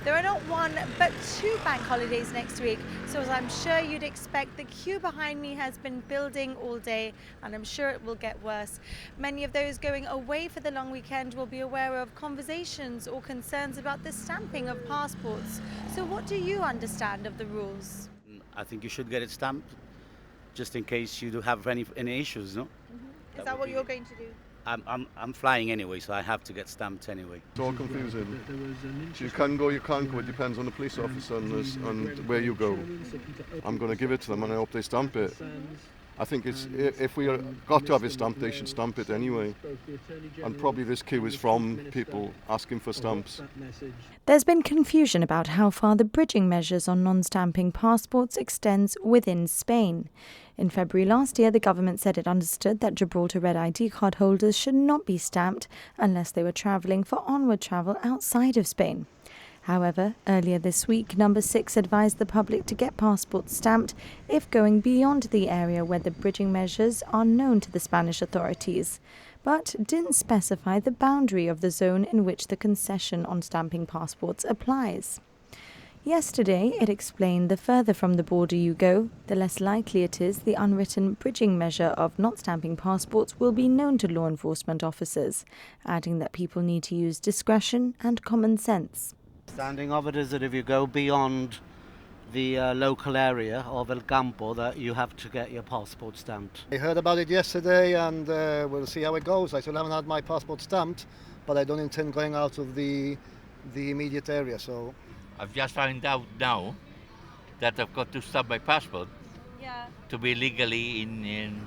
There are not one, but two bank holidays next week. So as I'm sure you'd expect, the queue behind me has been building all day, and I'm sure it will get worse. Many of those going away for the long weekend will be aware of conversations or concerns about the stamping of passports. So what do you understand of the rules? I think you should get it stamped, just in case you do have any issues, no? Is that what you're going to do? I'm flying anyway, so I have to get stamped anyway. It's all confusing. You can go, you can't go. It depends on the police officer and where you go. I'm going to give it to them, and I hope they stamp it. I think if we got to have it stamped, they should stamp it anyway. And probably this queue is from people asking for stamps. There's been confusion about how far the bridging measures on non-stamping passports extends within Spain. In February last year, the government said it understood that Gibraltar Red ID card holders should not be stamped unless they were travelling for onward travel outside of Spain. However, earlier this week, Number 6 advised the public to get passports stamped if going beyond the area where the bridging measures are known to the Spanish authorities, but didn't specify the boundary of the zone in which the concession on stamping passports applies. Yesterday, it explained the further from the border you go, the less likely it is the unwritten bridging measure of not stamping passports will be known to law enforcement officers, adding that people need to use discretion and common sense. Understanding of it is that if you go beyond the local area of El Campo, that you have to get your passport stamped. I heard about it yesterday, and we'll see how it goes. I still haven't had my passport stamped, but I don't intend going out of the immediate area. So I've just found out now that I've got to stamp my passport to be legally in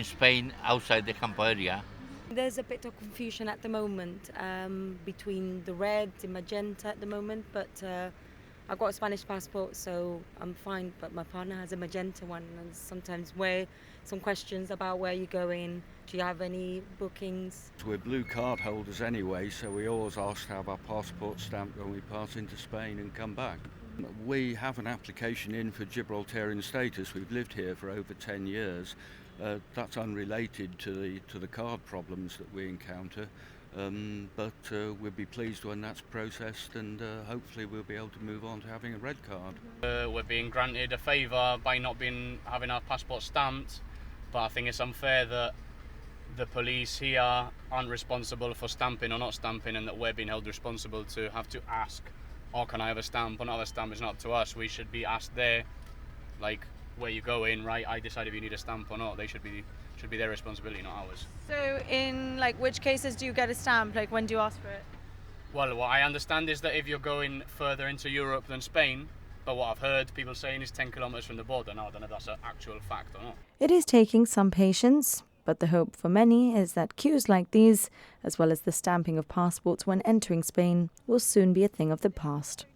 Spain outside the Campo area. There's a bit of confusion at the moment between the red and magenta at the moment, but I've got a Spanish passport, so I'm fine, but my partner has a magenta one, and sometimes some questions about where you're going. Do you have any bookings? We're blue card holders anyway, so we always ask to have our passport stamped when we pass into Spain and come back. We have an application in for Gibraltarian status. We've lived here for over 10 years. That's unrelated to the card problems that we encounter, but we'll be pleased when that's processed, and hopefully we'll be able to move on to having a red card. We're being granted a favour by not having our passport stamped, but I think it's unfair that the police here aren't responsible for stamping or not stamping, and that we're being held responsible to have to ask, oh, can I have a stamp or not have a stamp? It's not up to us. We should be asked there, like, where you go in, right? I decide if you need a stamp or not. They should be their responsibility, not ours. So in which cases do you get a stamp? Like, when do you ask for it? Well, what I understand is that if you're going further into Europe than Spain, but what I've heard people saying is 10 kilometres from the border. Now, I don't know if that's an actual fact or not. It is taking some patience, but the hope for many is that queues like these, as well as the stamping of passports when entering Spain, will soon be a thing of the past.